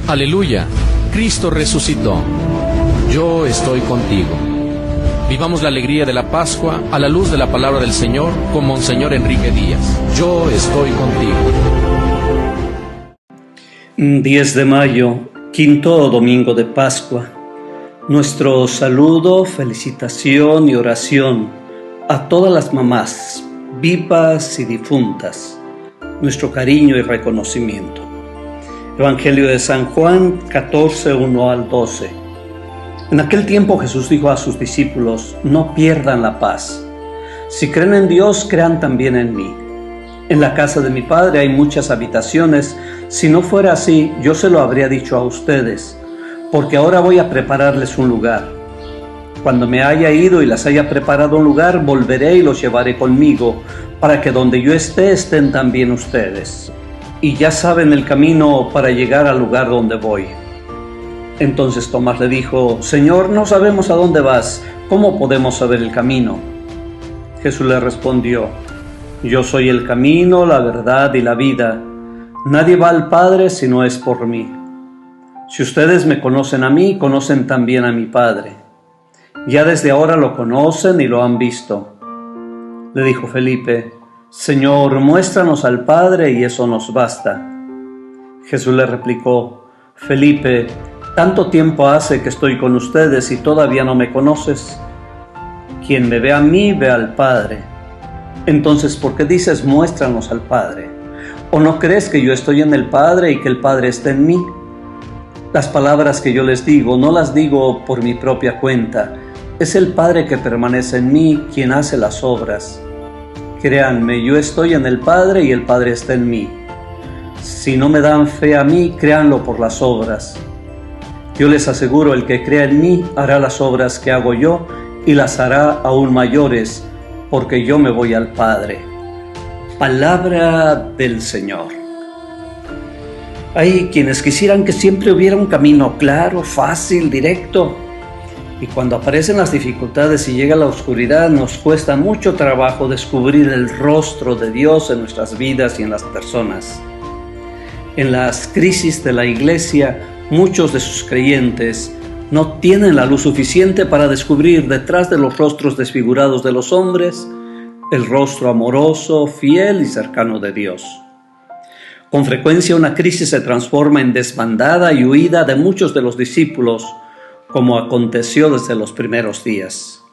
Aleluya, Cristo resucitó. Yo estoy contigo. Vivamos la alegría de la Pascua a la luz de la palabra del Señor con Monseñor Enrique Díaz. Yo estoy contigo. 10 de mayo, quinto domingo de Pascua. Nuestro saludo, felicitación y oración a todas las mamás, vivas y difuntas. Nuestro cariño y reconocimiento. Evangelio de San Juan 14, 1 al 12. En aquel tiempo Jesús dijo a sus discípulos: no pierdan la paz. Si creen en Dios, crean también en mí. En la casa de mi Padre hay muchas habitaciones. Si no fuera así, yo se lo habría dicho a ustedes, porque ahora voy a prepararles un lugar. Cuando me haya ido y les haya preparado un lugar, volveré y los llevaré conmigo, para que donde yo esté, estén también ustedes. Y ya saben el camino para llegar al lugar donde voy. Entonces Tomás le dijo: Señor, no sabemos a dónde vas, ¿cómo podemos saber el camino? Jesús le respondió: Yo soy el camino, la verdad y la vida. Nadie va al Padre si no es por mí. Si ustedes me conocen a mí, conocen también a mi Padre. Ya desde ahora lo conocen y lo han visto. Le dijo Felipe: Señor, muéstranos al Padre y eso nos basta. Jesús le replicó: Felipe, ¿tanto tiempo hace que estoy con ustedes y todavía no me conoces? Quien me ve a mí, ve al Padre. Entonces, ¿por qué dices muéstranos al Padre? ¿O no crees que yo estoy en el Padre y que el Padre está en mí? Las palabras que yo les digo, no las digo por mi propia cuenta. Es el Padre que permanece en mí quien hace las obras. Créanme, yo estoy en el Padre y el Padre está en mí. Si no me dan fe a mí, créanlo por las obras. Yo les aseguro, el que crea en mí hará las obras que hago yo y las hará aún mayores, porque yo me voy al Padre. Palabra del Señor. Hay quienes quisieran que siempre hubiera un camino claro, fácil, directo. Y cuando aparecen las dificultades y llega la oscuridad, nos cuesta mucho trabajo descubrir el rostro de Dios en nuestras vidas y en las personas. En las crisis de la Iglesia, muchos de sus creyentes no tienen la luz suficiente para descubrir detrás de los rostros desfigurados de los hombres el rostro amoroso, fiel y cercano de Dios. Con frecuencia una crisis se transforma en desbandada y huida de muchos de los discípulos, como aconteció desde los primeros días.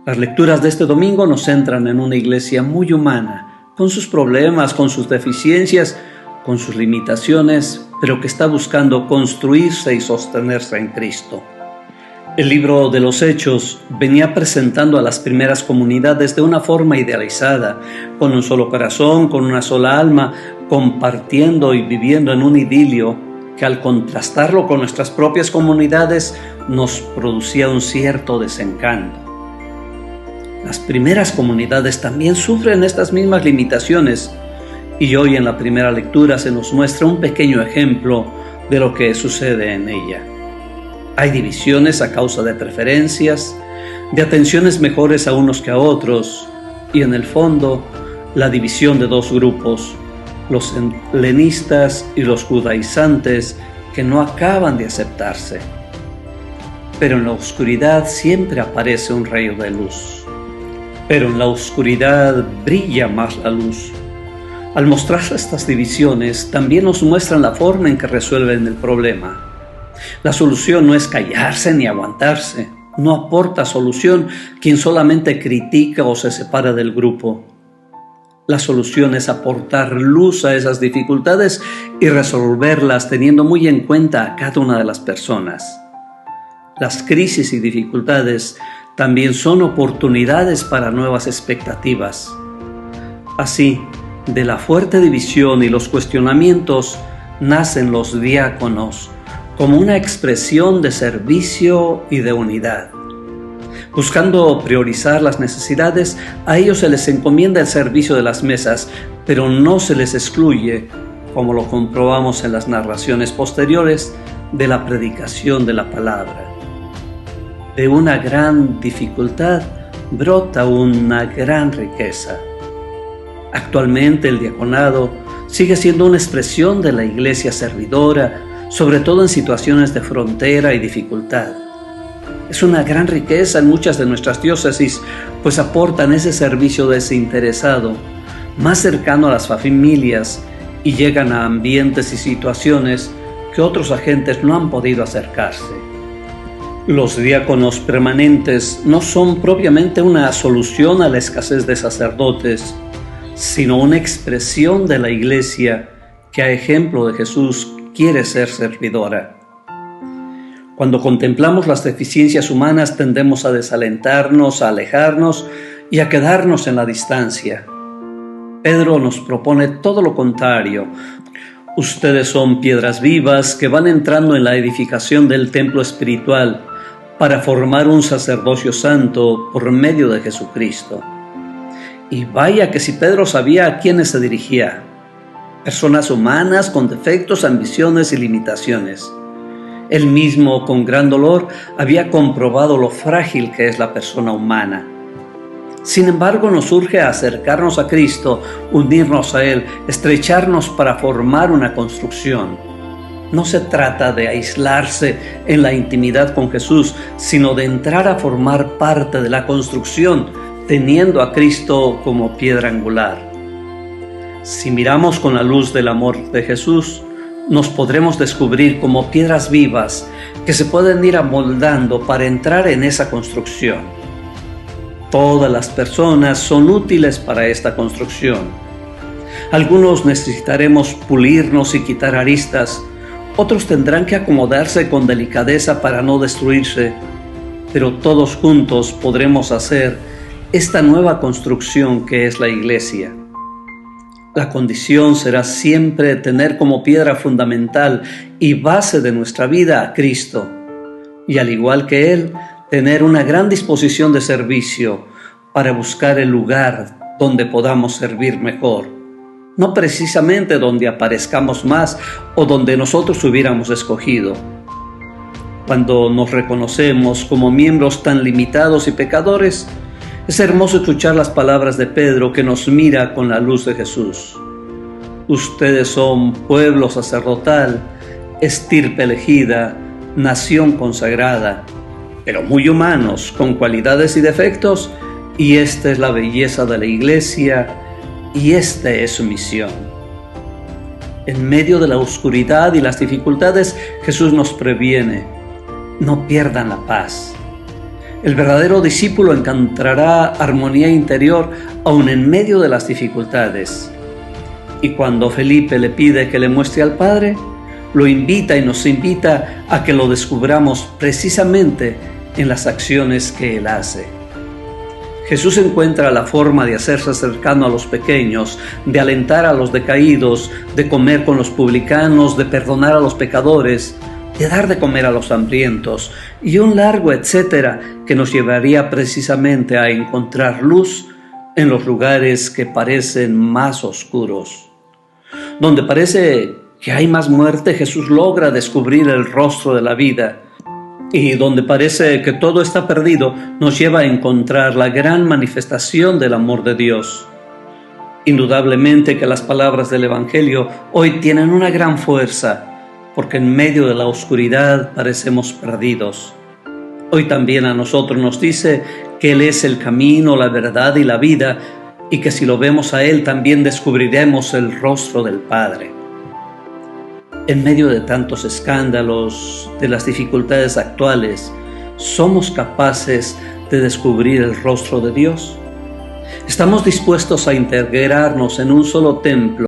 Las lecturas de este domingo nos centran en una iglesia muy humana, con sus problemas, con sus deficiencias, con sus limitaciones, pero que está buscando construirse y sostenerse en Cristo. El libro de los Hechos venía presentando a las primeras comunidades de una forma idealizada, con un solo corazón, con una sola alma, compartiendo y viviendo en un idilio que al contrastarlo con nuestras propias comunidades nos producía un cierto desencanto. Las primeras comunidades también sufren estas mismas limitaciones y hoy en la primera lectura se nos muestra un pequeño ejemplo de lo que sucede en ella. Hay divisiones a causa de preferencias, de atenciones mejores a unos que a otros y en el fondo la división de dos grupos, los helenistas y los judaizantes, que no acaban de aceptarse. Pero en la oscuridad siempre aparece un rayo de luz. Pero en la oscuridad brilla más la luz. Al mostrar estas divisiones, también nos muestran la forma en que resuelven el problema. La solución no es callarse ni aguantarse. No aporta solución quien solamente critica o se separa del grupo. La solución es aportar luz a esas dificultades y resolverlas teniendo muy en cuenta a cada una de las personas. Las crisis y dificultades también son oportunidades para nuevas expectativas. Así, de la fuerte división y los cuestionamientos nacen los diáconos como una expresión de servicio y de unidad. Buscando priorizar las necesidades, a ellos se les encomienda el servicio de las mesas, pero no se les excluye, como lo comprobamos en las narraciones posteriores, de la predicación de la palabra. De una gran dificultad brota una gran riqueza. Actualmente el diaconado sigue siendo una expresión de la iglesia servidora, sobre todo en situaciones de frontera y dificultad. Es una gran riqueza en muchas de nuestras diócesis, pues aportan ese servicio desinteresado, más cercano a las familias, y llegan a ambientes y situaciones que otros agentes no han podido acercarse. Los diáconos permanentes no son propiamente una solución a la escasez de sacerdotes, sino una expresión de la Iglesia que, a ejemplo de Jesús, quiere ser servidora. Cuando contemplamos las deficiencias humanas tendemos a desalentarnos, a alejarnos y a quedarnos en la distancia. Pedro nos propone todo lo contrario. Ustedes son piedras vivas que van entrando en la edificación del templo espiritual para formar un sacerdocio santo por medio de Jesucristo. Y vaya que si Pedro sabía a quiénes se dirigía. Personas humanas con defectos, ambiciones y limitaciones. Él mismo, con gran dolor, había comprobado lo frágil que es la persona humana. Sin embargo, nos urge a acercarnos a Cristo, unirnos a Él, estrecharnos para formar una construcción. No se trata de aislarse en la intimidad con Jesús, sino de entrar a formar parte de la construcción, teniendo a Cristo como piedra angular. Si miramos con la luz del amor de Jesús, nos podremos descubrir como piedras vivas que se pueden ir amoldando para entrar en esa construcción. Todas las personas son útiles para esta construcción. Algunos necesitaremos pulirnos y quitar aristas, otros tendrán que acomodarse con delicadeza para no destruirse, pero todos juntos podremos hacer esta nueva construcción que es la Iglesia. La condición será siempre tener como piedra fundamental y base de nuestra vida a Cristo, y al igual que Él, tener una gran disposición de servicio para buscar el lugar donde podamos servir mejor, no precisamente donde aparezcamos más o donde nosotros hubiéramos escogido. Cuando nos reconocemos como miembros tan limitados y pecadores, es hermoso escuchar las palabras de Pedro que nos mira con la luz de Jesús. Ustedes son pueblo sacerdotal, estirpe elegida, nación consagrada, pero muy humanos, con cualidades y defectos, y esta es la belleza de la Iglesia, y esta es su misión. En medio de la oscuridad y las dificultades, Jesús nos previene: no pierdan la paz. El verdadero discípulo encontrará armonía interior aun en medio de las dificultades. Y cuando Felipe le pide que le muestre al Padre, lo invita y nos invita a que lo descubramos precisamente en las acciones que Él hace. Jesús encuentra la forma de hacerse cercano a los pequeños, de alentar a los decaídos, de comer con los publicanos, de perdonar a los pecadores, de dar de comer a los hambrientos, y un largo etcétera que nos llevaría precisamente a encontrar luz en los lugares que parecen más oscuros. Donde parece que hay más muerte, Jesús logra descubrir el rostro de la vida. Y donde parece que todo está perdido, nos lleva a encontrar la gran manifestación del amor de Dios. Indudablemente que las palabras del Evangelio hoy tienen una gran fuerza, porque en medio de la oscuridad parecemos perdidos. Hoy también a nosotros nos dice que Él es el camino, la verdad y la vida, y que si lo vemos a Él también descubriremos el rostro del Padre. En medio de tantos escándalos, de las dificultades actuales, ¿somos capaces de descubrir el rostro de Dios? ¿Estamos dispuestos a integrarnos en un solo templo